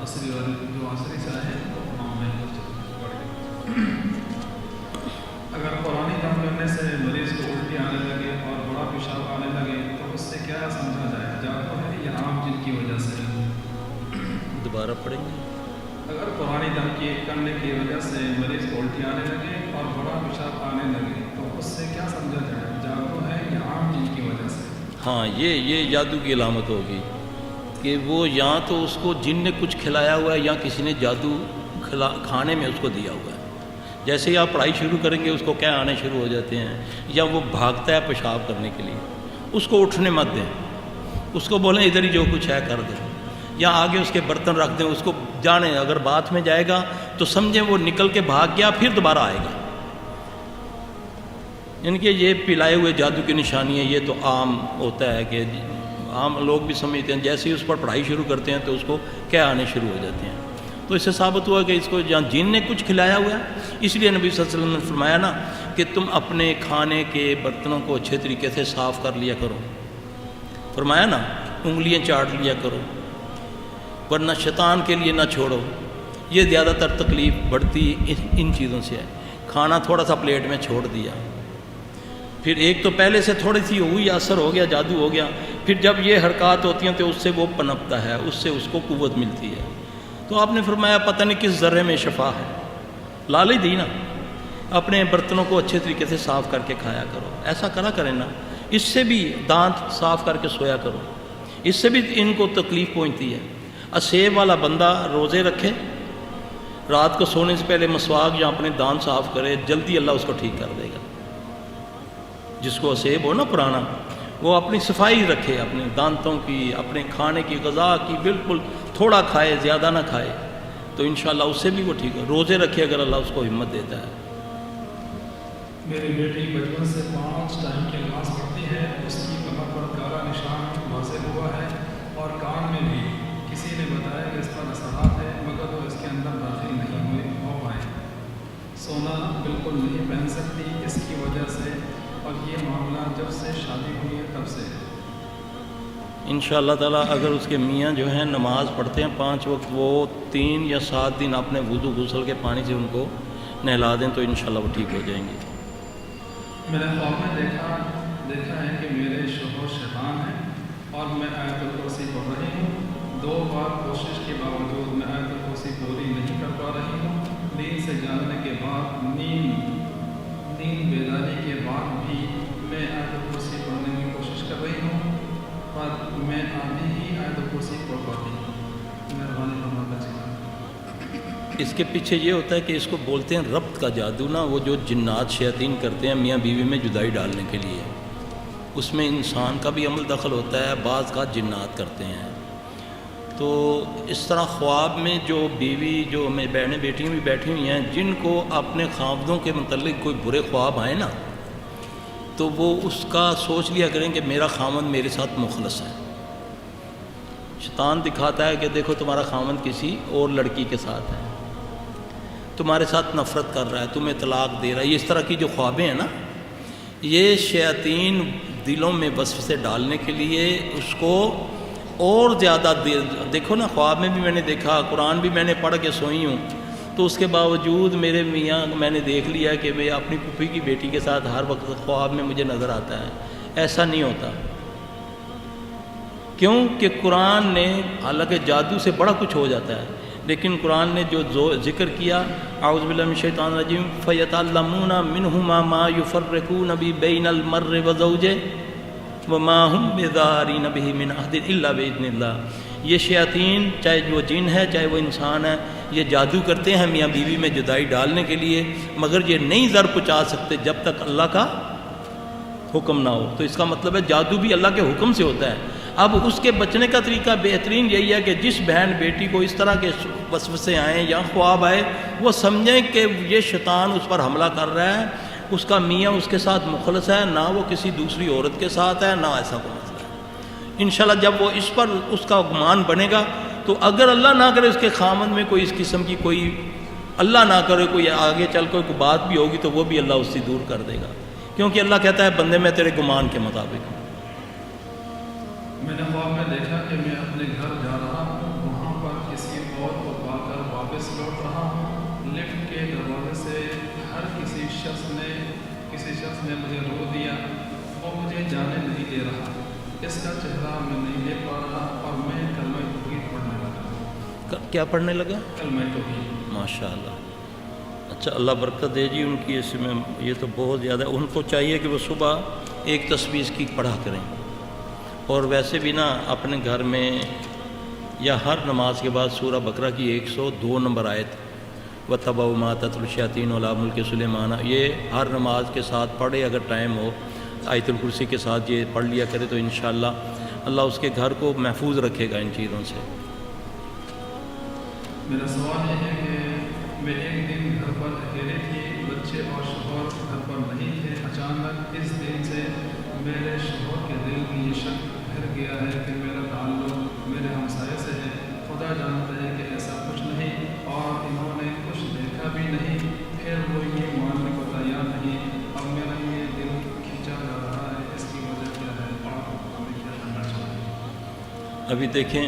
عصری والی جو عصری سے ہے اگر قرآن کام کرنے سے مریض کو الٹی آنے لگے اور بڑا پیشاب آنے لگے تو اس سے کیا سمجھا جائے؟ جادو ہے یا عام جن کی وجہ سے؟ دوبارہ پڑھیں گے. اگر قرآن دم کی کرنے کی وجہ سے مریض کو الٹی آنے لگے اور بڑا پیشاب آنے لگے تو اس سے کیا سمجھا جائے؟ جادو ہے یا عام جن کی وجہ سے؟ ہاں یہ جادو کی علامت ہوگی کہ وہ یا تو اس کو جن نے کچھ کھلایا ہوا ہے یا کسی نے جادو کھانے میں اس کو دیا ہوا ہے. جیسے ہی آپ پڑھائی شروع کریں گے اس کو کیا آنے شروع ہو جاتے ہیں, یا وہ بھاگتا ہے پیشاب کرنے کے لیے, اس کو اٹھنے مت دیں, اس کو بولیں ادھر ہی جو کچھ ہے کر دیں, یا آگے اس کے برتن رکھ دیں, اس کو جانیں اگر باتھ میں جائے گا تو سمجھیں وہ نکل کے بھاگ گیا پھر دوبارہ آئے گا. یعنی کہ یہ پلائے ہوئے جادو کی نشانی ہے. یہ تو عام ہوتا ہے کہ عام لوگ بھی سمجھتے ہیں, جیسے ہی اس پر پڑھائی شروع کرتے ہیں تو اس کو کیا آنے شروع ہو جاتے ہیں. تو اس سے ثابت ہوا کہ اس کو جہاں جن نے کچھ کھلایا ہوا ہے, اس لیے نبی صلی اللہ علیہ وسلم نے فرمایا نا کہ تم اپنے کھانے کے برتنوں کو اچھے طریقے سے صاف کر لیا کرو. فرمایا نا انگلیاں چاٹ لیا کرو, ورنہ شیطان کے لیے نہ چھوڑو. یہ زیادہ تر تکلیف بڑھتی ان چیزوں سے ہے. کھانا تھوڑا سا پلیٹ میں چھوڑ دیا, پھر ایک تو پہلے سے تھوڑی سی ہوئی اثر ہو گیا, جادو ہو گیا, پھر جب یہ حرکات ہوتی ہیں تو اس سے وہ پنپتا ہے, اس سے اس کو قوت ملتی ہے. تو آپ نے فرمایا پتہ نہیں کس ذرے میں شفا ہے, لال ہی دی نا. اپنے برتنوں کو اچھے طریقے سے صاف کر کے کھایا کرو. ایسا کرا کریں نا, اس سے بھی دانت صاف کر کے سویا کرو, اس سے بھی ان کو تکلیف پہنچتی ہے. اسیب والا بندہ روزے رکھے, رات کو سونے سے پہلے مسواک یا اپنے دانت صاف کرے, جلدی اللہ اس کو ٹھیک کر دے گا. جس کو اسیب ہو نا پرانا, وہ اپنی صفائی رکھے, اپنے دانتوں کی, اپنے کھانے کی, غذا کی, بالکل تھوڑا کھائے زیادہ نہ کھائے, تو انشاءاللہ اس سے بھی وہ ٹھیک ہے. روزے رکھے اگر اللہ اس کو ہمت دیتا ہے. میری بیٹی بچپن سے 5 ٹائم کی نماز پڑھتی ہے. اس کی کمر پر کالا نشان واضح ہوا ہے اور کان میں بھی. کسی نے بتایا کہ اس پر اثرات ہے, مگر وہ اس کے اندر داخل نہیں ہو پائے. سونا بالکل نہیں پہن سکتی اس کی وجہ سے, اور یہ معاملہ جب سے شادی ہوئی ہے تب سے. انشاءاللہ تعالیٰ اگر اس کے میاں جو ہیں نماز پڑھتے ہیں 5 وقت, وہ 3 یا 7 دن اپنے وضو غسل کے پانی سے ان کو نہلا دیں تو انشاءاللہ وہ ٹھیک ہو جائیں گے. میں نے خواب میں دیکھا ہے کہ میرے شوہر شیطان ہیں اور میں آیت الکرسی پڑھ رہی ہوں. 2 بار کوشش کے باوجود میں آیت الکرسی پوری نہیں کر پا رہی ہوں. نیند سے جاگنے کے بعد, نیند بیداری کے بعد بھی میں آیت الکرسی پڑھنے کی کوشش کر رہی ہوں, پر میں آدھی ہی آیت الکرسی پڑھ پاتی ہوں. مہربانی فرما کیجیے. اس کے پیچھے یہ ہوتا ہے کہ اس کو بولتے ہیں ربط کا جادو نا, وہ جو جنات شیاطین کرتے ہیں میاں بیوی میں جدائی ڈالنے کے لیے, اس میں انسان کا بھی عمل دخل ہوتا ہے, بعض کا جنات کرتے ہیں. تو اس طرح خواب میں جو بیوی, جو میں بہنیں بیٹیاں بھی بیٹھی ہوئی ہیں, جن کو اپنے خاوندوں کے متعلق کوئی برے خواب آئے نا, تو وہ اس کا سوچ لیا کریں کہ میرا خاوند میرے ساتھ مخلص ہے. شیطان دکھاتا ہے کہ دیکھو تمہارا خاوند کسی اور لڑکی کے ساتھ ہے, تمہارے ساتھ نفرت کر رہا ہے, تمہیں طلاق دے رہا ہے. یہ اس طرح کی جو خوابیں ہیں نا, یہ شیاطین دلوں میں وسوسے ڈالنے کے لیے اس کو اور زیادہ دیکھو نا. خواب میں بھی میں نے دیکھا, قرآن بھی میں نے پڑھ کے سوئی ہوں, تو اس کے باوجود میرے میاں میں نے دیکھ لیا کہ میں اپنی پھوپھی کی بیٹی کے ساتھ ہر وقت خواب میں مجھے نظر آتا ہے. ایسا نہیں ہوتا. کیوں کہ قرآن نے, حالانکہ جادو سے بڑا کچھ ہو جاتا ہے, لیکن قرآن نے جو ذکر کیا, اعوذ باللہ من الشیطان الرجیم, فَيَتَعَلَّمُونَ مِنْهُمَا مَا يُفَرِّقُونَ بِهِ بَيْنَ الْمَرِّ وَزَوْجِهِ وَمَا هُمْ بِضَارِّينَ بِهِ مِنْ أَحَدٍ إِلَّا بِإِذْنِ اللَّهِ. یہ شیاطین, چاہے وہ جن ہے چاہے وہ انسان ہے, یہ جادو کرتے ہیں میاں بیوی میں جدائی ڈالنے کے لیے, مگر یہ نہیں ضر پہنچا سکتے جب تک اللہ کا حکم نہ ہو. تو اس کا مطلب ہے جادو بھی اللہ کے حکم سے ہوتا ہے. اب اس کے بچنے کا طریقہ بہترین یہی ہے کہ جس بہن بیٹی کو اس طرح کے وسوسے آئیں یا خواب آئے, وہ سمجھیں کہ یہ شیطان اس پر حملہ کر رہا ہے, اس کا میاں اس کے ساتھ مخلص ہے, نہ وہ کسی دوسری عورت کے ساتھ ہے, نہ ایسا کوئی مسئلہ ہے. انشاءاللہ جب وہ اس پر اس کا گمان بنے گا, تو اگر اللہ نہ کرے اس کے خامند میں کوئی اس قسم کی کوئی, اللہ نہ کرے کوئی آگے چل کوئی بات بھی ہوگی, تو وہ بھی اللہ اس سے دور کر دے گا. کیونکہ اللہ کہتا ہے بندے میں تیرے گمان کے مطابق. میں نے خواب میں دیکھا کہ میں اپنے گھر جا رہا ہوں، وہاں پر کسی اور کو پا کر واپس لوٹ رہا ہوں۔ لفٹ کے دروازے سے ہر کسی شخص نے مجھے رو دیا، وہ مجھے جانے نہیں دے رہا، اس کا چہرہ میں نہیں دیکھ پا رہا، اور میں کلمہ توحید پڑھنے لگا۔ کیا پڑھنے لگا؟ کلمہ توحید۔ ماشاء اللہ، اچھا، اللہ برکت دے جی ان کی اس میں، یہ تو بہت زیادہ، ان کو چاہیے کہ وہ صبح ایک تسبیح کی پڑھا کریں، اور ویسے بھی نا اپنے گھر میں یا ہر نماز کے بعد سورہ بقرہ کی 102 نمبر آیت وَتَّبَعُوا مَا تَتْلُو الشَّيَاطِينُ عَلَىٰ مُلْكِ سُلَيْمَانَ، یہ ہر نماز کے ساتھ پڑھے، اگر ٹائم ہو آیت الکرسی کے ساتھ یہ پڑھ لیا کرے تو انشاءاللہ اللہ اس کے گھر کو محفوظ رکھے گا ان چیزوں سے۔ میرا سوال یہ ہے کہ میں ایک دن گھر پر اکیلے تھی، بچے اور شوہر گھر پر نہیں تھے، اچانک اس دن سے میرے شوہر کے دل میں یہ شک گھر گیا ہے کہ میرا تعلق میرے ہمسائے سے ہے، خدا جانتا ہے کہ ایسا کچھ نہیں، اور انہوں نے کچھ دیکھا بھی نہیں، پھر وہ یہ ماننے کو تیار نہیں، اب میرا یہ دل کھینچا جا رہا ہے، اس کی وجہ کیا ہے اور ہمیں کیا کرنا چاہیے؟ ابھی دیکھیں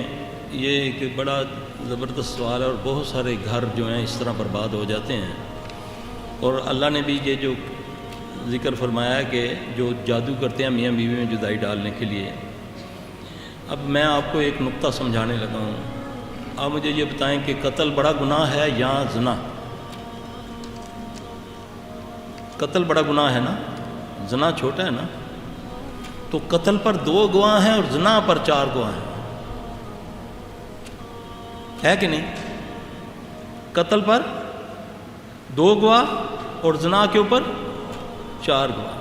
یہ ایک بڑا زبردست سوال ہے، اور بہت سارے گھر جو ہیں اس طرح برباد ہو جاتے ہیں، اور اللہ نے بھی یہ جو ذکر فرمایا ہے کہ جو جادو کرتے ہیں میاں بیوی میں جدائی ڈالنے کے لیے۔ اب میں آپ کو ایک نقطہ سمجھانے لگا ہوں، آپ مجھے یہ بتائیں کہ قتل بڑا گناہ ہے یا زنا؟ قتل بڑا گناہ ہے نا، زنا چھوٹا ہے نا، تو قتل پر 2 گواہ ہیں اور زنا پر 4 گواہ ہیں، ہے کہ نہیں؟ قتل پر 2 گواہ اور زنا کے اوپر 4 گواہ۔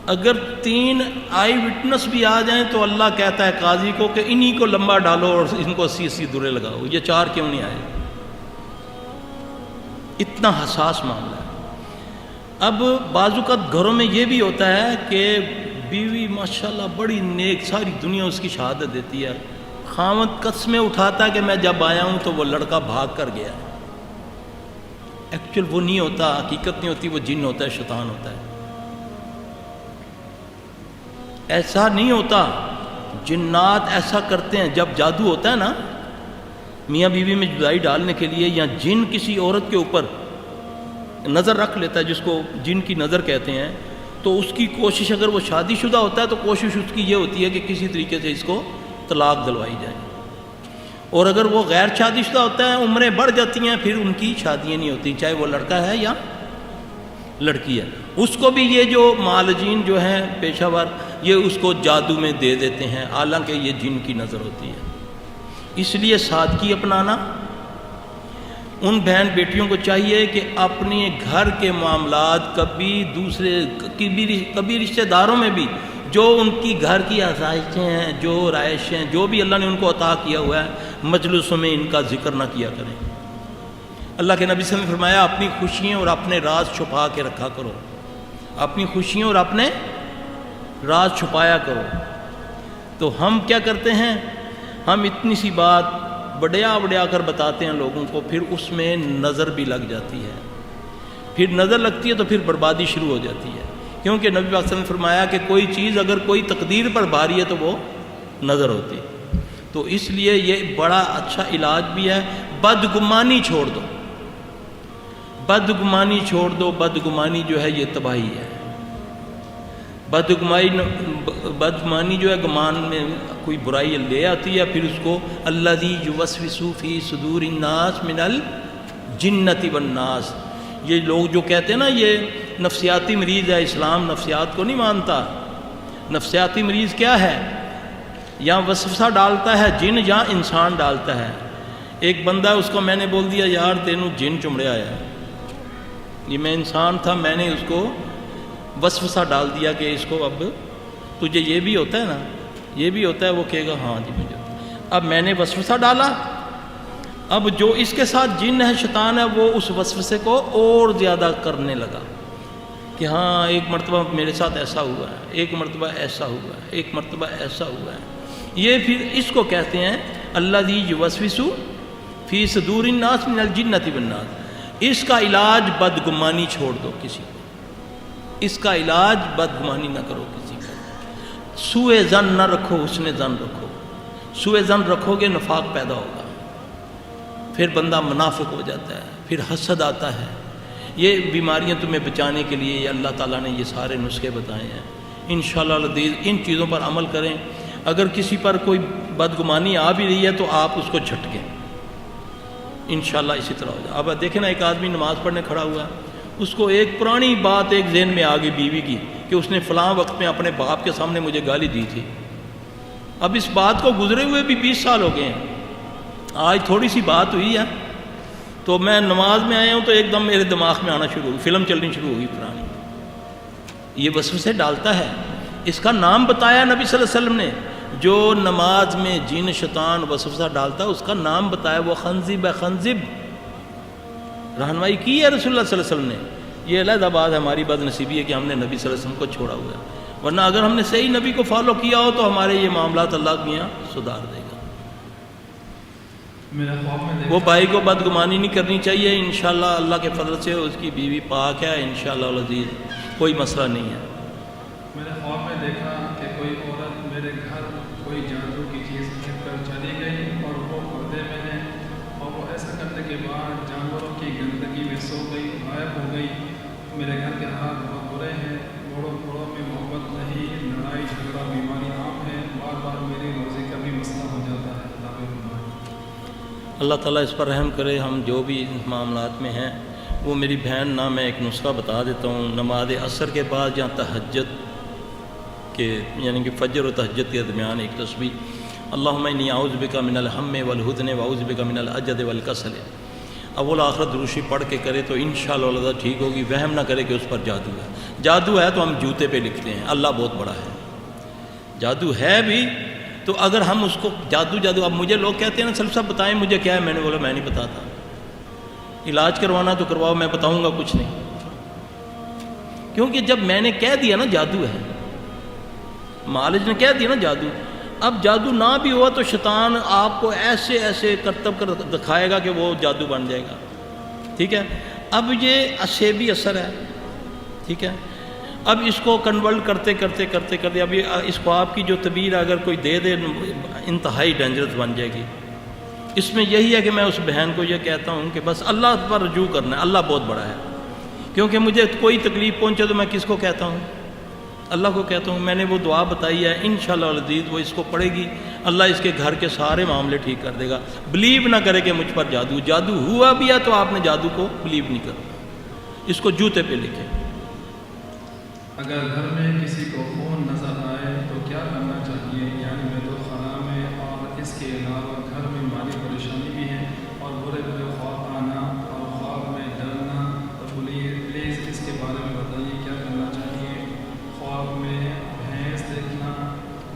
اگر 3 آئی وٹنس بھی آ جائیں تو اللہ کہتا ہے قاضی کو کہ انہی کو لمبا ڈالو اور ان کو 80 درے لگاؤ، یہ 4 کیوں نہیں آئے؟ اتنا حساس معاملہ ہے۔ اب بعض اوقات گھروں میں یہ بھی ہوتا ہے کہ بیوی ماشاءاللہ بڑی نیک، ساری دنیا اس کی شہادت دیتی ہے، خاوند قسمیں اٹھاتا ہے کہ میں جب آیا ہوں تو وہ لڑکا بھاگ کر گیا ہے، ایکچوئل وہ نہیں ہوتا، حقیقت نہیں ہوتی، وہ جن ہوتا ہے، شیطان ہوتا ہے۔ ایسا نہیں ہوتا، جنات ایسا کرتے ہیں، جب جادو ہوتا ہے نا میاں بیوی میں جدائی ڈالنے کے لیے، یا جن کسی عورت کے اوپر نظر رکھ لیتا ہے جس کو جن کی نظر کہتے ہیں، تو اس کی کوشش، اگر وہ شادی شدہ ہوتا ہے تو کوشش اس کی یہ ہوتی ہے کہ کسی طریقے سے اس کو طلاق دلوائی جائے، اور اگر وہ غیر شادی شدہ ہوتا ہے عمریں بڑھ جاتی ہیں، پھر ان کی شادیاں نہیں ہوتی، چاہے وہ لڑکا ہے یا لڑکی ہے، اس کو بھی یہ جو معالجین جو ہیں پیشہ ور، یہ اس کو جادو میں دے دیتے ہیں، حالانکہ یہ جن کی نظر ہوتی ہے۔ اس لیے سادگی اپنانا، ان بہن بیٹیوں کو چاہیے کہ اپنے گھر کے معاملات کبھی رشتہ داروں میں بھی جو ان کی گھر کی آسائشیں ہیں، جو رائشیں، جو بھی اللہ نے ان کو عطا کیا ہوا ہے، مجلسوں میں ان کا ذکر نہ کیا کریں۔ اللہ کے نبی صلی اللہ علیہ وسلم نے فرمایا اپنی خوشیاں اور اپنے راز چھپا کے رکھا کرو، اپنی خوشیاں اور اپنے راز چھپایا کرو۔ تو ہم کیا کرتے ہیں، ہم اتنی سی بات بڑیا کر بتاتے ہیں لوگوں کو، پھر اس میں نظر بھی لگ جاتی ہے، پھر نظر لگتی ہے تو پھر بربادی شروع ہو جاتی ہے، کیونکہ نبی پاک صلی اللہ علیہ وسلم نے فرمایا کہ کوئی چیز اگر کوئی تقدیر پر بھاری ہے تو وہ نظر ہوتی، تو اس لیے یہ بڑا اچھا علاج بھی ہے۔ بدگمانی چھوڑ دو، بدگمانی چھوڑ دو، بدگمانی جو ہے یہ تباہی ہے۔ بدگمانی جو ہے گمان میں کوئی برائی لے آتی ہے، پھر اس کو الذی یوسوس فی صدور الناس من الجنۃ والناس، یہ لوگ جو کہتے ہیں نا یہ نفسیاتی مریض ہے، اسلام نفسیات کو نہیں مانتا۔ نفسیاتی مریض کیا ہے؟ یا وسوسہ ڈالتا ہے جن یا انسان ڈالتا ہے۔ ایک بندہ اس کو میں نے بول دیا یار تینوں جن چمڑیا ہے، یہ میں انسان تھا، میں نے اس کو وسوسہ ڈال دیا کہ اس کو اب تجھے یہ بھی ہوتا ہے نا، یہ بھی ہوتا ہے، وہ کہے گا ہاں جی مجھے۔ اب میں نے وسوسہ ڈالا، اب جو اس کے ساتھ جن ہے، شیطان ہے، وہ اس وسوسے کو اور زیادہ کرنے لگا کہ ہاں ایک مرتبہ میرے ساتھ ایسا ہوا ہے، ایک مرتبہ ایسا ہوا ہے، ایک مرتبہ ایسا ہوا ہے۔ یہ پھر اس کو کہتے ہیں الذی یوسوس فی صدور الناس من الجنۃ والناس۔ اس کا علاج بدگمانی چھوڑ دو کسی کو، اس کا علاج بدگمانی نہ کرو کسی کا، سوء ظن نہ رکھو، حسن ظن رکھو۔ سوء ظن رکھو گے نفاق پیدا ہوگا، پھر بندہ منافق ہو جاتا ہے، پھر حسد آتا ہے۔ یہ بیماریاں تمہیں بچانے کے لیے یہ اللہ تعالیٰ نے یہ سارے نسخے بتائے ہیں۔ انشاءاللہ العزیز ان چیزوں پر عمل کریں۔ اگر کسی پر کوئی بدگمانی آ بھی رہی ہے تو آپ اس کو جھٹکیں، انشاءاللہ اسی طرح ہو جائے۔ اب دیکھیں نا، ایک آدمی نماز پڑھنے کھڑا ہوا ہے، اس کو ایک پرانی بات ایک ذہن میں آ گئی بیوی کی کہ اس نے فلاں وقت میں اپنے باپ کے سامنے مجھے گالی دی تھی۔ اب اس بات کو گزرے ہوئے بھی 20 سال ہو گئے ہیں، آج تھوڑی سی بات ہوئی ہے تو میں نماز میں آیا ہوں تو ایک دم میرے دماغ میں آنا شروع ہوئی، فلم چلنی شروع ہوئی پرانی۔ یہ وسوسے ڈالتا ہے، اس کا نام بتایا نبی صلی اللہ علیہ وسلم نے۔ جو نماز میں جن شیطان وسوسہ ڈالتا ہے اس کا نام بتایا، وہ خنزب ہے، خنزب رہنمائی کی ہے رسول اللہ صلی اللہ علیہ وسلم نے۔ یہ علیحدہ بات ہماری بد نصیبی ہے کہ ہم نے نبی صلی اللہ علیہ وسلم کو چھوڑا ہوا ہے، ورنہ اگر ہم نے صحیح نبی کو فالو کیا ہو تو ہمارے یہ معاملات اللہ میاں سدھار دے گا۔ میرے خواب میں وہ بھائی کو بدگمانی نہیں کرنی چاہیے، انشاءاللہ اللہ کے فضل سے اس کی بیوی پاک ہے، انشاءاللہ العزیز کوئی مسئلہ نہیں ہے۔ میرے خواب میں دیکھا کہ کوئی عورت میرے گھر کوئی جادو کی چیز پھینک کر چلی گئی اور وہ پردے میں ہے، اور وہ ایسا کرنے کے بعد جانوروں کی گندگی میں سو گئی، غائب ہو گئی۔ میرے گھر کے حالات بہت برے ہیں، بڑوں بڑوں میں محبت نہیں، لڑائی جھگڑا بیماری عام ہے، بار بار میری روزی کا بھی مسئلہ ہو جاتا ہے۔ اللہ تعالیٰ اس پر رحم کرے۔ ہم جو بھی معاملات میں ہیں وہ میری بہن نا، میں ایک نسخہ بتا دیتا ہوں۔ نماز عصر کے بعد جہاں تہجد کے یعنی کہ فجر و تہجد کے درمیان ایک تسبیح، اللہم انی اعوذ بک من الہم والحزن واعوذ بک من العجز والکسل، اول آخر دروشی پڑھ کے کرے تو انشاءاللہ ٹھیک ہوگی۔ وہم نہ کرے کہ اس پر جادو ہے۔ جادو ہے تو ہم جوتے پہ لکھتے ہیں، اللہ بہت بڑا ہے۔ جادو ہے بھی تو اگر ہم اس کو جادو اب مجھے لوگ کہتے ہیں نا صاحب بتائیں مجھے کیا ہے، میں نے بولا میں نہیں بتاتا۔ علاج کروانا تو کرواؤ، میں بتاؤں گا کچھ نہیں، کیونکہ جب میں نے کہہ دیا نا جادو ہے، معالج نے کہہ دیا نا جادو، اب جادو نہ بھی ہوا تو شیطان آپ کو ایسے ایسے کرتب کر دکھائے گا کہ وہ جادو بن جائے گا، ٹھیک ہے۔ اب یہ اسیبی اثر ہے، ٹھیک ہے۔ اب اس کو کنورٹ کرتے اب اس خواب کی جو تعبیر اگر کوئی دے دے انتہائی ڈینجرس بن جائے گی۔ اس میں یہی ہے کہ میں اس بہن کو یہ کہتا ہوں کہ بس اللہ پر رجوع کرنا ہے، اللہ بہت بڑا ہے، کیونکہ مجھے کوئی تکلیف پہنچے تو میں کس کو کہتا ہوں؟ اللہ کو کہتا ہوں۔ میں نے وہ دعا بتائی ہے، انشاءاللہ العزیز وہ اس کو پڑھے گی، اللہ اس کے گھر کے سارے معاملے ٹھیک کر دے گا۔ بلیو نہ کرے کہ مجھ پر جادو ہوا بھی ہے تو آپ نے جادو کو بلیو نہیں کرنا، اس کو جوتے پہ لکھے۔ اگر گھر میں کسی کو خون نظر آئے تو کیا کرنا چاہیے؟ یعنی بیت الخلاء میں، اور اس کے علاوہ گھر میں مالی پریشانی بھی ہے اور برے خواب آنا اور خواب میں ڈرنا، تو پلیز اس کے بارے میں بتائیے کیا کرنا چاہیے؟ خواب میں بھینس دیکھنا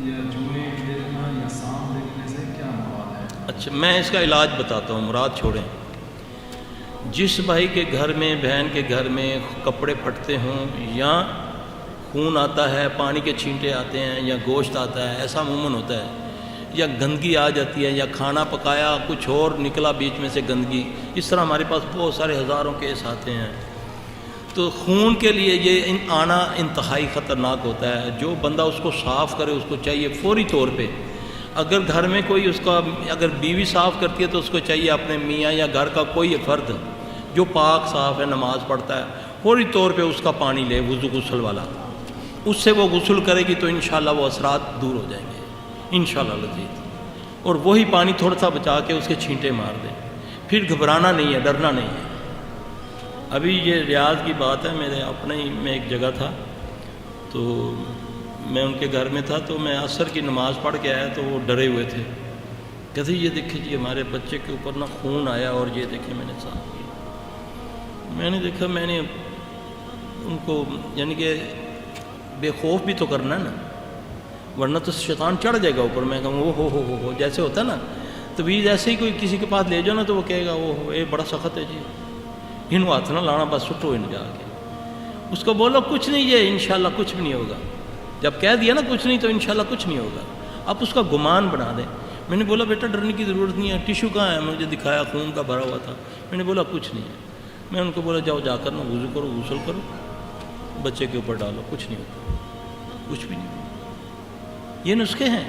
یا جوئیں دیکھنا یا سانپ دیکھنے سے کیا مراد ہے؟ اچھا، میں اس کا علاج بتاتا ہوں، مراد چھوڑیں۔ جس بھائی کے گھر میں، بہن کے گھر میں کپڑے پھٹتے ہوں یا خون آتا ہے، پانی کے چھینٹے آتے ہیں یا گوشت آتا ہے، ایسا عموماً ہوتا ہے، یا گندگی آ جاتی ہے یا کھانا پکایا کچھ اور نکلا بیچ میں سے گندگی، اس طرح ہمارے پاس بہت سارے ہزاروں کیس آتے ہیں۔ تو خون کے لیے یہ آنا انتہائی خطرناک ہوتا ہے۔ جو بندہ اس کو صاف کرے اس کو چاہیے فوری طور پہ، اگر گھر میں کوئی اس کا اگر بیوی صاف کرتی ہے تو اس کو چاہیے اپنے میاں یا گھر کا کوئی فرد جو پاک صاف ہے نماز پڑھتا ہے، فوری طور پہ اس کا پانی لے، وضو غسل والا، اس سے وہ غسل کرے گی تو انشاءاللہ وہ اثرات دور ہو جائیں گے انشاءاللہ العزیز۔ اور وہی پانی تھوڑا سا بچا کے اس کے چھینٹے مار دیں، پھر گھبرانا نہیں ہے، ڈرنا نہیں ہے۔ ابھی یہ ریاض کی بات ہے، میرے اپنے ہی میں ایک جگہ تھا تو میں ان کے گھر میں تھا، تو میں عصر کی نماز پڑھ کے آیا تو وہ ڈرے ہوئے تھے، کہتے یہ دیکھیں جی ہمارے بچے کے اوپر نا خون آیا اور یہ دیکھیں میں نے صاف کیا۔ میں نے دیکھا، میں نے ان کو یعنی کہ بے خوف بھی تو کرنا ہے نا، ورنہ تو شیطان چڑھ جائے گا اوپر۔ میں کہوں او ہو جیسے ہوتا ہے نا، تو بھی جیسے ہی کوئی کسی کے پاس لے جاؤ نا تو وہ کہے گا او یہ بڑا سخت ہے جی، ان ہاتھ نہ لانا، بس سٹو ان جا کے۔ اس کو بولو کچھ نہیں ہے، انشاءاللہ کچھ بھی نہیں ہوگا۔ جب کہہ دیا نا کچھ نہیں تو انشاءاللہ کچھ نہیں ہوگا، آپ اس کا گمان بنا دیں۔ میں نے بولا بیٹا ڈرنے کی ضرورت نہیں ہے، ٹیشو کہاں ہے؟ مجھے دکھایا خون کا بھرا ہوا تھا۔ میں نے بولا کچھ نہیں ہے۔ میں ان کو بولا جاؤ جا کر نا وضو کرو، غسل کرو، بچے کے اوپر ڈالو، کچھ نہیں ہوتا، کچھ بھی نہیں ہوتا۔ یہ نسخے ہیں،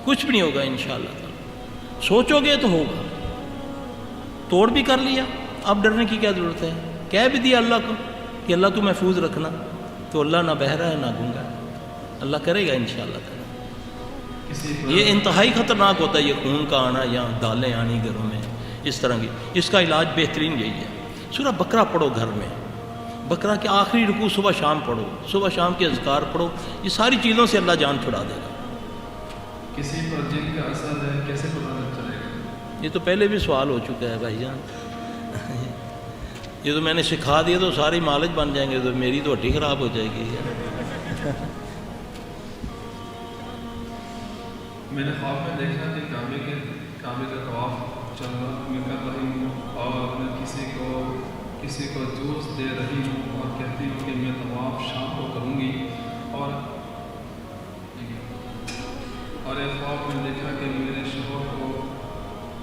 کچھ بھی نہیں ہوگا انشاءاللہ تعالی. سوچو گے تو ہوگا. توڑ بھی کر لیا، اب ڈرنے کی کیا ضرورت ہے؟ کہہ بھی دیا اللہ کو کہ اللہ تو محفوظ رکھنا، تو اللہ نہ بہرا ہے نہ گنگا ہے، اللہ کرے گا انشاءاللہ تعالی. یہ انتہائی خطرناک ہوتا ہے یہ خون کا آنا یا دالیں آنی گھروں میں اس طرح کی. اس کا علاج بہترین یہی ہے، سورہ بقرہ پڑھو گھر میں. بقرہ کے آخری رکوع صبح شام پڑھو، صبح شام کے اذکار پڑھو. یہ ساری چیزوں سے اللہ جان چھڑا دے گا. کسی پر جن کا اثر ہے کیسے پتہ چلے گا؟ یہ تو پہلے بھی سوال ہو چکا ہے بھائی جان. یہ تو میں نے سکھا دیا تو ساری مالج بن جائیں گے، تو میری تو ہڈی خراب ہو جائے گی. میں نے خواب میں دیکھا کہ کعبے کا طواف چل رہا میں کر رہی ہوں اور میں کسی کو جوس دے رہی ہوں اور کہتی ہوں کہ میں طواف شام کو کروں گی. اور ایک خواب میں دیکھا کہ میرے شوہر کو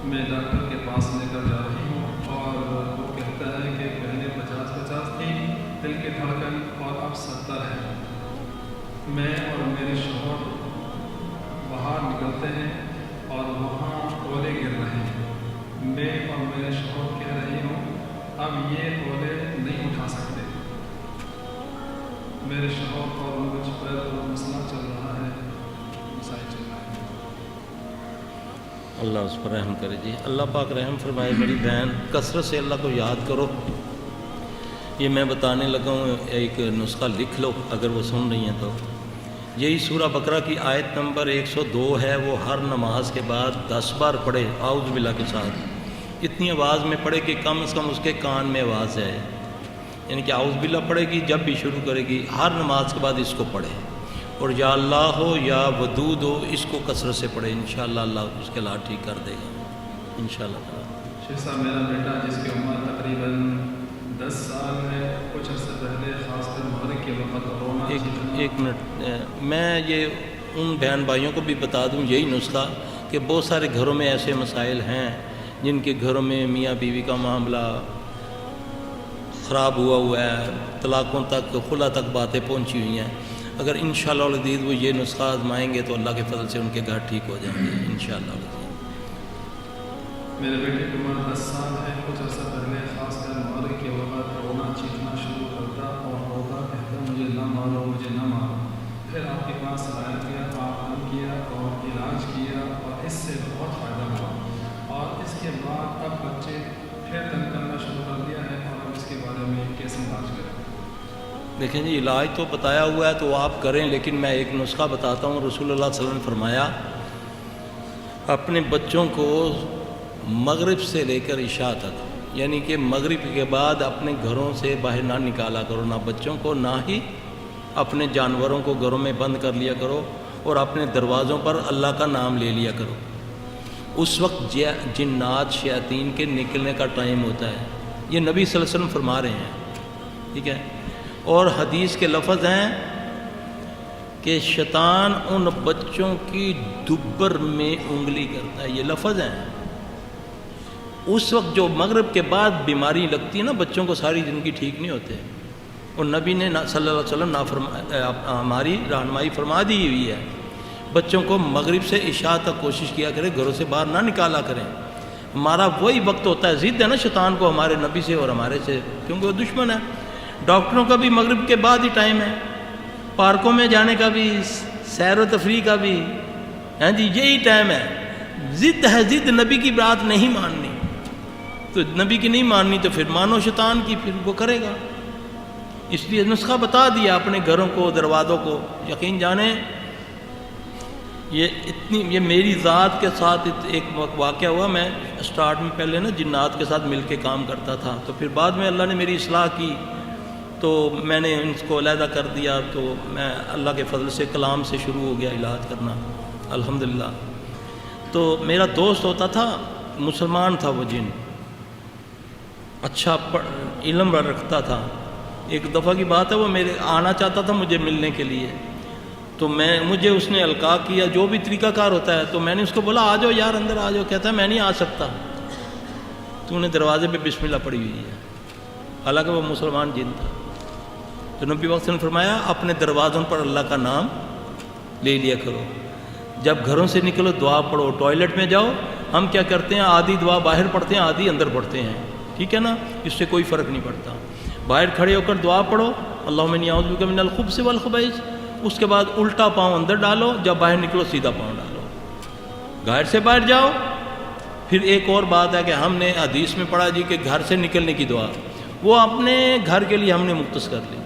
میں ڈاکٹر کے پاس لے کر جا رہی ہوں اور وہ کہتا ہے کہ پہلے 50 تھی دل کی دھڑکن اور اب 70 ہے. میں اور میرے شوہر باہر نکلتے ہیں اور وہاں اولے گر رہے ہیں. میں اور میرے شوہر کہہ رہی ہوں اب یہ اولے نہیں اٹھا سکتے. میرے شوہر اور مجھ پر مسئلہ چل رہا ہے، مسائل چل رہا ہے. اللہ اس پر رحم کرے جی. اللہ پاک رحم فرمائے. میری بہن کثرت سے اللہ کو یاد کرو. یہ میں بتانے لگا ہوں، ایک نسخہ لکھ لو اگر وہ سن رہی ہیں تو. یہی سورہ بقرہ کی آیت نمبر 102 ہے، وہ ہر نماز کے بعد 10 بار پڑھے اعوذ باللہ کے ساتھ. اتنی آواز میں پڑھے کہ کم از کم اس کے کان میں آواز ہے، یعنی کہ اعوذ باللہ پڑھے گی جب بھی شروع کرے گی، ہر نماز کے بعد اس کو پڑھے. اور یا اللہ ہو یا ودود ہو اس کو کثرت سے پڑھے، انشاءاللہ اللہ اس کے حالات ٹھیک کر دے گا انشاءاللہ تعالی. شیخ صاحب میرا بیٹا جس کی عمر تقریباً 10 سال ہے، کچھ عرصے پہلے خاص کر مغرب کے وقت رونا ایک منٹ میں یہ ان بہن بھائیوں کو بھی بتا دوں یہی نسخہ کہ بہت سارے گھروں میں ایسے مسائل ہیں جن کے گھروں میں میاں بیوی کا معاملہ خراب ہوا ہے، طلاقوں تک خلا تک باتیں پہنچی ہوئی ہیں. اگر انشاءاللہ العزیز وہ یہ نسخہ آزمائیں گے تو اللہ کے فضل سے ان کے گھر ٹھیک ہو جائیں گے انشاءاللہ العزیز. میرے بیٹے کی عمر 10 سال ہے، کچھ عرصہ پہلے خاص کر مغرب کے وقت رونا چیخنا شروع کرتا اور روتا کہتا مجھے نہ مارو مجھے نہ مارو. پھر آپ کے پاس لایا گیا، آپ نے کیا اور علاج کیا اور اس سے بہت فائدہ ہوا اور اس کے بعد اب بچے پھر تنگ کرنا شروع کر دیا ہے اور اب اس کے بارے میں کیسے علاج کریں؟ دیکھیں جی علاج تو بتایا ہوا ہے تو وہ آپ کریں، لیکن میں ایک نسخہ بتاتا ہوں. رسول اللہ صلی اللہ علیہ وسلم نے فرمایا اپنے بچوں کو مغرب سے لے کر عشاء تک، یعنی کہ مغرب کے بعد اپنے گھروں سے باہر نہ نکالا کرو، نہ بچوں کو نہ ہی اپنے جانوروں کو گھروں میں بند کر لیا کرو، اور اپنے دروازوں پر اللہ کا نام لے لیا کرو. اس وقت جنات شیاطین کے نکلنے کا ٹائم ہوتا ہے. یہ نبی صلی اللہ علیہ وسلم فرما رہے ہیں، ٹھیک ہے. اور حدیث کے لفظ ہیں کہ شیطان ان بچوں کی دبر میں انگلی کرتا ہے، یہ لفظ ہیں. اس وقت جو مغرب کے بعد بیماری لگتی ہے نا بچوں کو، ساری زندگی ٹھیک نہیں ہوتے. اور نبی نے صلی اللہ علیہ وسلم ہماری رہنمائی فرما دی ہوئی ہے، بچوں کو مغرب سے عشاء تک کوشش کیا کرے گھروں سے باہر نہ نکالا کریں. ہمارا وہی وقت ہوتا ہے، ضد ہے نا شیطان کو ہمارے نبی سے اور ہمارے سے، کیونکہ وہ دشمن ہے. ڈاکٹروں کا بھی مغرب کے بعد ہی ٹائم ہے، پارکوں میں جانے کا بھی، سیر و تفریح کا بھی، ہاں جی یہی ٹائم ہے. ضد ہے، ضد نبی کی بات نہیں ماننی، تو نبی کی نہیں ماننی تو پھر مانو شیطان کی، پھر وہ کرے گا. اس لیے نسخہ بتا دیا اپنے گھروں کو، دروازوں کو. یقین جانیں یہ میری ذات کے ساتھ ایک واقعہ ہوا. میں سٹارٹ میں پہلے نا جنات کے ساتھ مل کے کام کرتا تھا، تو پھر بعد میں اللہ نے میری اصلاح کی تو میں نے ان کو علیحدہ کر دیا. تو میں اللہ کے فضل سے کلام سے شروع ہو گیا علاج کرنا الحمدللہ. تو میرا دوست ہوتا تھا، مسلمان تھا وہ جن، اچھا علم رکھتا تھا. ایک دفعہ کی بات ہے، وہ میرے آنا چاہتا تھا مجھے ملنے کے لیے، تو مجھے اس نے القاء کیا جو بھی طریقہ کار ہوتا ہے. تو میں نے اس کو بولا آ جاؤ یار اندر آ جاؤ. کہتا ہے میں نہیں آ سکتا، تو نے دروازے پہ بسم اللہ پڑھی ہوئی ہے، حالانکہ وہ مسلمان جن تھا. تو نبی وقت نے فرمایا اپنے دروازوں پر اللہ کا نام لے لیا کرو. جب گھروں سے نکلو دعا پڑھو. ٹوائلٹ میں جاؤ, ہم کیا کرتے ہیں, آدھی دعا باہر پڑھتے ہیں, آدھی اندر پڑھتے ہیں, ٹھیک ہے نا, اس سے کوئی فرق نہیں پڑتا. باہر کھڑے ہو کر دعا پڑھو, اللہم انی اعوذ بک من الخبث والخبائث, اس کے بعد الٹا پاؤں اندر ڈالو, جب باہر نکلو سیدھا پاؤں ڈالو. گھر سے باہر جاؤ. پھر ایک اور بات ہے کہ ہم نے حدیث میں پڑھا جی کہ گھر سے نکلنے کی دعا, وہ اپنے گھر کے لیے ہم نے مختص کر لی.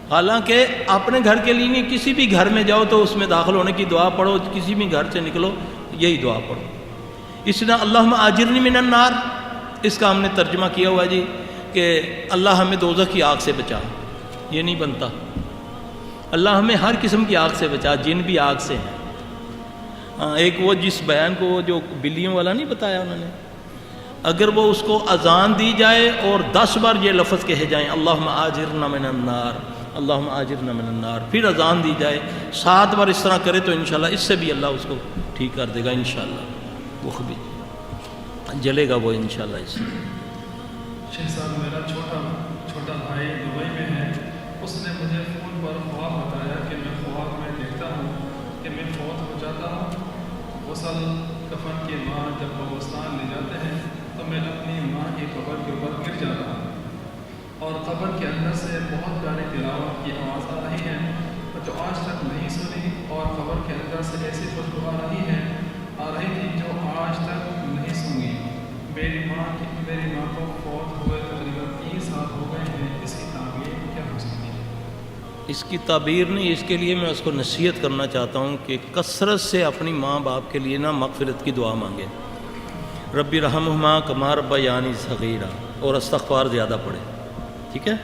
حالانکہ اپنے گھر کے لیے نہیں, کسی بھی گھر میں جاؤ تو اس میں داخل ہونے کی دعا پڑھو, کسی بھی گھر سے نکلو یہی دعا پڑھو. اس طرح اللہم آجرنی من النار, اس کا ہم نے ترجمہ کیا ہوا جی کہ اللہ ہمیں دوزخ کی آگ سے بچا. یہ نہیں بنتا. اللہ ہمیں ہر قسم کی آگ سے بچا, جن بھی آگ سے ہیں. ایک وہ جس بیان کو وہ جو بلیوں والا نہیں بتایا انہوں نے, اگر وہ اس کو اذان دی جائے اور 10 بار یہ لفظ کہے جائیں اللہم آجرنا من النار, اللہم آجرنا من النار, پھر اذان دی جائے 7 بار اس طرح کرے تو انشاءاللہ اس سے بھی اللہ اس کو ٹھیک کر دے گا انشاءاللہ. وہ بھی جلے گا وہ انشاءاللہ. اس سے شیخ صاحب, میرا چھوٹا بھائی دبئی میں ہے. اس نے مجھے فون پر خواب بتایا کہ میں خواب میں دیکھتا ہوں کہ میں فوت ہو جاتا ہوں. غسل کفن کے بعد جب قبرستان لے جاتے ہیں تو میں اپنی ماں کی قبر کے اوپر گر جاتا ہوں, اور قبر کے اندر سے بہت پیاری تلاوت کی آواز آ رہی ہے جو آج تک نہیں سنی, اور قبر کے اندر سے ایسی خوشبو آ رہی تھی جو آج تک نہیں سنی. میری ماں کو فوت ہوئے تقریباً 3 سال ہو گئے ہیں. اس کی تعبیر کیا ہو سکتی ہے؟ اس کی تعبیر نہیں, اس کے لیے میں اس کو نصیحت کرنا چاہتا ہوں کہ کثرت سے اپنی ماں باپ کے لیے نا مغفرت کی دعا مانگے. ربی رحمہما کما ربیانی صغیرا, اور استغفار زیادہ پڑھے, ٹھیک ہے.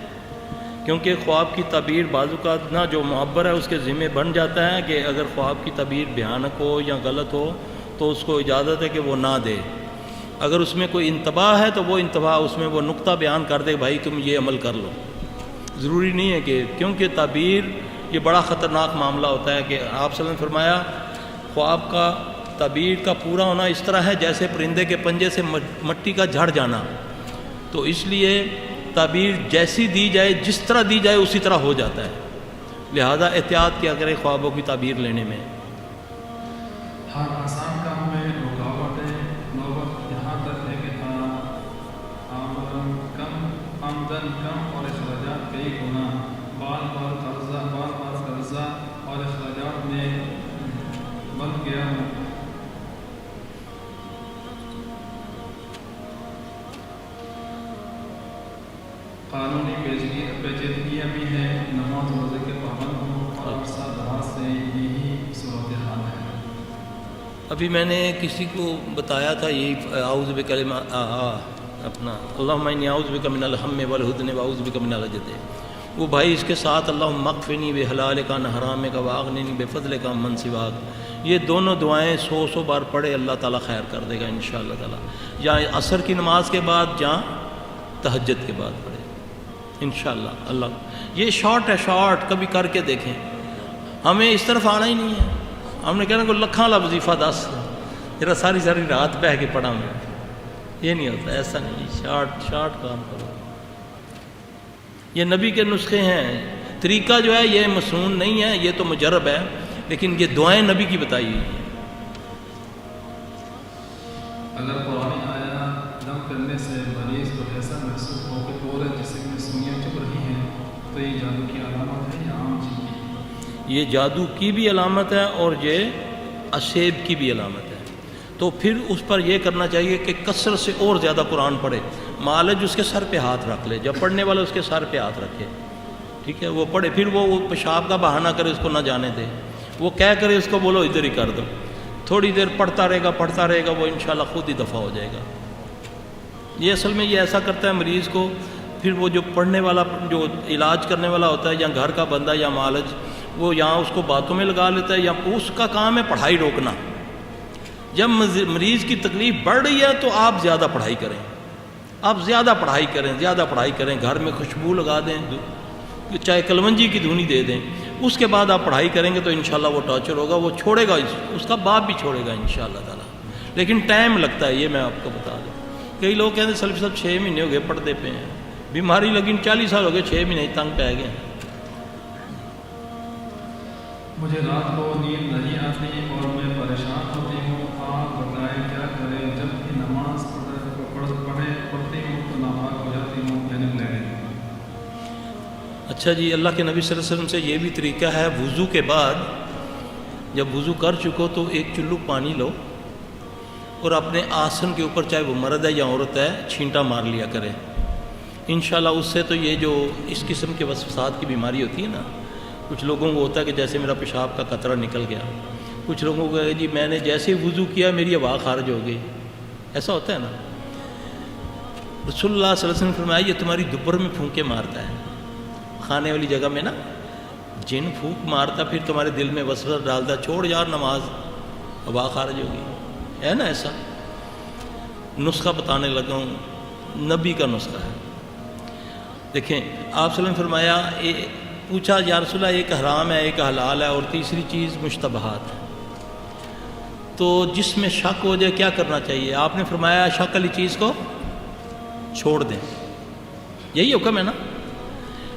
کیونکہ خواب کی تعبیر بعض اوقات نہ جو معبر ہے اس کے ذمہ بن جاتا ہے کہ اگر خواب کی تعبیر بھیانک ہو یا غلط ہو تو اس کو اجازت ہے کہ وہ نہ دے. اگر اس میں کوئی انتباہ ہے تو وہ انتباہ اس میں وہ نقطہ بیان کر دے, بھائی تم یہ عمل کر لو. ضروری نہیں ہے کہ, کیونکہ تعبیر یہ بڑا خطرناک معاملہ ہوتا ہے کہ آپ صلی اللہ علیہ وسلم نے فرمایا خواب کا تعبیر کا پورا ہونا اس طرح ہے جیسے پرندے کے پنجے سے مٹی کا جھڑ جانا. تو اس لیے تعبیر جیسی دی جائے, جس طرح دی جائے اسی طرح ہو جاتا ہے. لہذا احتیاط کیا کرے خوابوں کی تعبیر لینے میں. ہر آسان کام میں رکاوٹیں نوبت یہاں تک ہے کہ آمدن کم اور اخراجات کئی گنا, بار بار قرضہ اور اخراجات میں بن گیا ہوں. قانونی پیچیدگیاں بھی ہیں, نماز روزے کے پابند ہوں اور عرصہ دراز سے یہی صورتحال ہے. ابھی میں نے کسی کو بتایا تھا یہی اعوذ بکلمہ اپنا اللہم انی اعوذ بک من الہم والحزن واعوذ بک من العجز. وہ بھائی اس کے ساتھ اللہم اکفنی بحلالک عن حرامک واغننی بفضلک عمن سواک, یہ دونوں دعائیں 100 بار پڑھے, اللہ تعالیٰ خیر کر دے گا انشاءاللہ تعالیٰ. یا عصر کی نماز کے بعد یا تہجد کے بعد پڑھے انشاءاللہ. اللہ یہ شارٹ ہے, شارٹ کبھی کر کے دیکھیں. ہمیں اس طرف آنا ہی نہیں ہے. ہم نے کہنا کہ لکھاں لا وظیفہ 10 ذرا ساری رات بہ کے پڑھا میں, یہ نہیں ہوتا, ایسا نہیں. شارٹ کام کرو. یہ نبی کے نسخے ہیں. طریقہ جو ہے یہ مسنون نہیں ہے, یہ تو مجرب ہے, لیکن یہ دعائیں نبی کی بتائی ہوئی ہیں. اگر قرآن آیا دم کرنے سے مریض کو ایسا محسوس ہو کہ پورے جسم میں سوئیاں چبھ رہی ہیں تو یہ جادو کی علامت ہے یا عام چیز کی؟ یہ جادو کی بھی علامت ہے اور یہ اسیب کی بھی علامت ہے. تو پھر اس پر یہ کرنا چاہیے کہ کثرت سے اور زیادہ قرآن پڑھے. معالج اس کے سر پہ ہاتھ رکھ لے, جب پڑھنے والا اس کے سر پہ ہاتھ رکھے, ٹھیک ہے, وہ پڑھے. پھر وہ پیشاب کا بہانہ کرے, اس کو نہ جانے دے, وہ کہہ کرے اس کو بولو ادھر ہی کر دو. تھوڑی دیر پڑھتا رہے گا, وہ انشاءاللہ خود ہی دفع ہو جائے گا. یہ اصل میں یہ ایسا کرتا ہے مریض کو. پھر وہ جو پڑھنے والا, جو علاج کرنے والا ہوتا ہے, یا گھر کا بندہ یا معالج, وہ یہاں اس کو باتوں میں لگا لیتا ہے, یا اس کا کام ہے پڑھائی روکنا. جب مریض کی تکلیف بڑھ رہی ہے تو آپ زیادہ پڑھائی کریں, زیادہ پڑھائی کریں. گھر میں خوشبو لگا دیں, چاہے کلونجی کی دھونی دے دیں. اس کے بعد آپ پڑھائی کریں گے تو انشاءاللہ وہ ٹارچر ہوگا, وہ چھوڑے گا, اس کا باپ بھی چھوڑے گا انشاءاللہ تعالیٰ. لیکن ٹائم لگتا ہے, یہ میں آپ کو بتا دوں. کئی لوگ کہتے ہیں سلفی صاحب 6 مہینے ہو گئے پڑھتے پہ ہیں, بیماری لگی 40 سال ہو گئے, 6 مہینے تنگ پہ گئے. مجھے رات کو نیند نہیں آتی اور میں پریشان اچھا جی، اللہ کے نبی صلی اللہ علیہ وسلم سے یہ بھی طریقہ ہے، وضو کے بعد جب وضو کر چکو تو ایک چلو پانی لو اور اپنے آسن کے اوپر، چاہے وہ مرد ہے یا عورت ہے، چھینٹا مار لیا کرے. انشاءاللہ اس سے تو یہ جو اس قسم کے وسوسات کی بیماری ہوتی ہے نا، کچھ لوگوں کو ہوتا ہے کہ جیسے میرا پیشاب کا قطرہ نکل گیا، کچھ لوگوں کو جی میں نے جیسے ہی وضو کیا میری ہوا خارج ہو گئی، ایسا ہوتا ہے نا. رسول اللہ صلی اللہ علیہ وسلم نے فرمایا یہ تمہاری دبر میں پھونکے مارتا ہے، کھانے والی جگہ میں نا جن پھونک مارتا، پھر تمہارے دل میں وسوسہ ڈالتا، چھوڑ یار نماز، ہوا خارج ہوگی، ہے نا. ایسا نسخہ بتانے لگا ہوں، نبی کا نسخہ ہے. دیکھیں آپ صلی اللہ علیہ وسلم نے فرمایا، پوچھا یا رسول اللہ ایک حرام ہے ایک حلال ہے اور تیسری چیز مشتبہات ہے، تو جس میں شک ہو جائے کیا کرنا چاہیے؟ آپ نے فرمایا شک والی چیز کو چھوڑ دیں، یہی حکم ہے نا.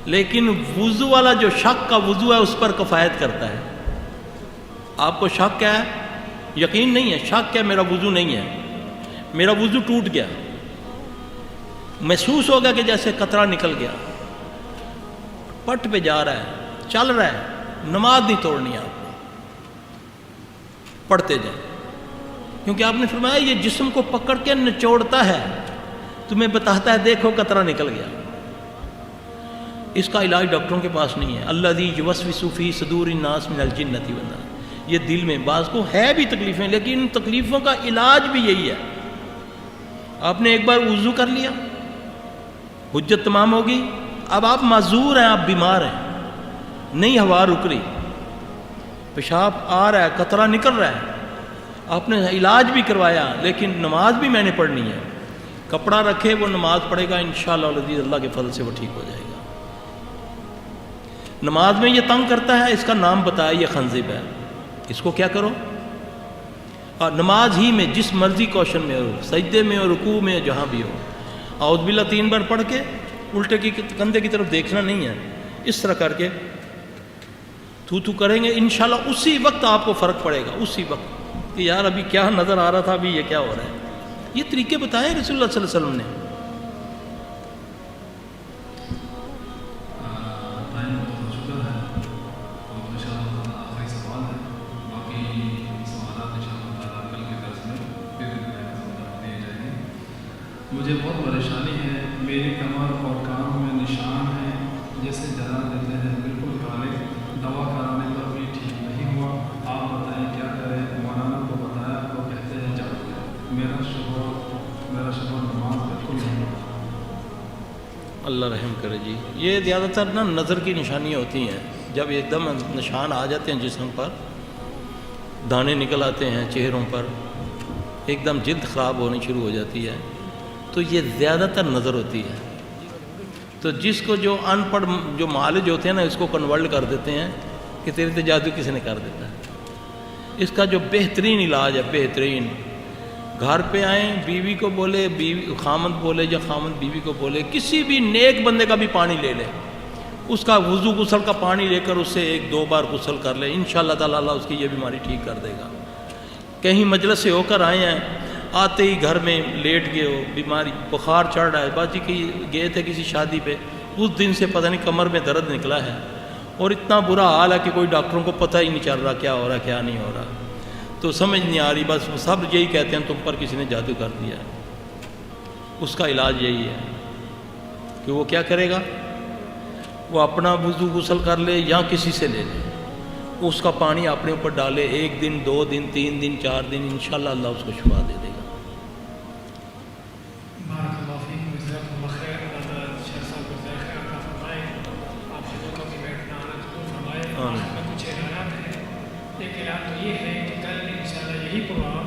لیکن وضو والا جو شک کا وضو ہے اس پر کفایت کرتا ہے. آپ کو شک ہے، یقین نہیں ہے، شک ہے میرا وضو نہیں ہے، میرا وضو ٹوٹ گیا، محسوس ہوگا کہ جیسے قطرہ نکل گیا، پٹ پہ جا رہا ہے، چل رہا ہے، نماز نہیں توڑنی آپ کو، پڑھتے جائیں. کیونکہ آپ نے فرمایا یہ جسم کو پکڑ کے نچوڑتا ہے، تمہیں بتاتا ہے دیکھو قطرہ نکل گیا. اس کا علاج ڈاکٹروں کے پاس نہیں ہے. الذی یوسوس فی صدور الناس من الجنۃ والناس، یہ دل میں بعض کو ہے بھی تکلیفیں، لیکن ان تکلیفوں کا علاج بھی یہی ہے. آپ نے ایک بار وضو کر لیا، حجت تمام ہوگی، اب آپ معذور ہیں، آپ بیمار ہیں، نہیں ہوا رک رہی، پیشاب آ رہا ہے، قطرہ نکل رہا ہے، آپ نے علاج بھی کروایا لیکن نماز بھی میں نے پڑھنی ہے، کپڑا رکھے وہ نماز پڑھے گا انشاءاللہ العزیز، اللہ کے فضل سے وہ ٹھیک ہو جائے گا. نماز میں یہ تنگ کرتا ہے، اس کا نام بتایا، یہ خنزب ہے، اس کو کیا کرو؟ اور نماز ہی میں جس مرضی کوشن میں ہو، سجدے میں ہو، رکوع میں، جہاں بھی ہو، اعوذ باللہ 3 بار پڑھ کے الٹے کی کندھے کی طرف دیکھنا نہیں ہے، اس طرح کر کے تھو کریں گے انشاءاللہ اسی وقت آپ کو فرق پڑے گا، اسی وقت کہ یار ابھی کیا نظر آ رہا تھا، ابھی یہ کیا ہو رہا ہے. یہ طریقے بتائے رسول اللہ صلی اللہ علیہ وسلم نے. مجھے بہت پریشانی ہے، میری کمر اور کان میں نشان ہیں جیسے جلا دیتے ہیں، بالکل کالے، دوا کرانے پر بھی ٹھیک نہیں ہوا. آپ بتائیں کیا کریں؟ مولانا کو بتایا وہ کہتے ہیں جب میرا شوہر نماز بالکل نہیں. اللہ رحم کرے جی. یہ زیادہ تر نا نظر کی نشانیاں ہوتی ہیں، جب ایک دم نشان آ جاتے ہیں جسم پر، دانے نکل آتے ہیں چہروں پر، ایک دم جلد خراب ہونی شروع ہو جاتی ہے، تو یہ زیادہ تر نظر ہوتی ہے. تو جس کو جو ان پڑھ جو معالج ہوتے ہیں نا، اس کو کنورٹ کر دیتے ہیں کہ تیرے تو جادو کسی نے کر دیتا ہے. اس کا جو بہترین علاج ہے، بہترین، گھر پہ آئیں، بیوی کو بولے، خامند بولے یا خامند بیوی کو بولے، کسی بھی نیک بندے کا بھی پانی لے لے، اس کا وضو غسل کا پانی لے کر اس سے 1-2 بار غسل کر لے، انشاءاللہ تعالیٰ اللہ اس کی یہ بیماری ٹھیک کر دے گا. کہیں مجلس سے ہو کر آئے ہیں، آتے ہی گھر میں لیٹ گئے ہو، بیماری بخار چڑھ رہا ہے، باجی کہ گئے تھے کسی شادی پہ، اس دن سے پتہ نہیں کمر میں درد نکلا ہے اور اتنا برا حال ہے کہ کوئی ڈاکٹروں کو پتہ ہی نہیں چل رہا کیا ہو رہا کیا نہیں ہو رہا، تو سمجھ نہیں آ رہی، بس وہ سب یہی کہتے ہیں تم پر کسی نے جادو کر دیا ہے. اس کا علاج یہی ہے کہ وہ کیا کرے گا، وہ اپنا وضو غسل کر لے یا کسی سے لے لے، اس کا پانی اپنے اوپر ڈالے، 1 دن 2 دن 3 دن 4 دن، انشاءاللہ اللہ اس کو شفا دے دے گا. بارک اللہ فیکم، جزاکم اللہ خیر. شیخ صاحب کو جزائے خیر عطا فرمائے، آپ سے کا بھی بیٹھنا آنا ضرور فرمائے. آخر میں کچھ اعلانات ہیں. ایک اعلان تو یہ ہے کہ کل انشاءاللہ یہی پروگرام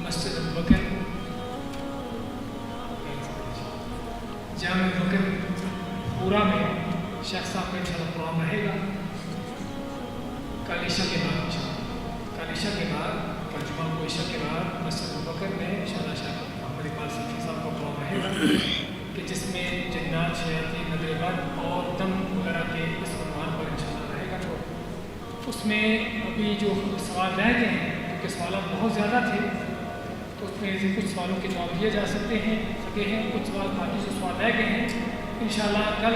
مسجد ابوبکر جامع ابوبکر پورا میں شیخ صاحب کا انشاءاللہ پروگرام رہے گا. کل عشاء کے بعد کل جمعہ کو عشاء کے بعد مسجد ابوبکر میں انشاءاللہ شیخ محمد اقبال صفی صاحب کا پروگرام رہے گا کہ جس میں جنات، شیاطین، نظر بد اور دم وغیرہ کے اس عنوان پر انشاءاللہ رہے گا. تو اس میں ابھی جو سوال رہ گئے ہیں، کیونکہ سوالات بہت زیادہ تھے، تو اس میں سے کچھ سوالوں کے جواب دیے جا سکتے ہیں، کچھ سوال باقی جو سوال رہ گئے ہیں انشاءاللہ کل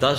10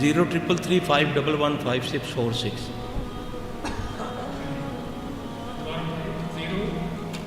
0333515646।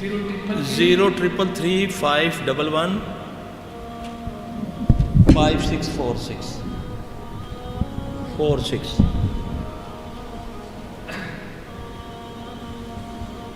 0333515646।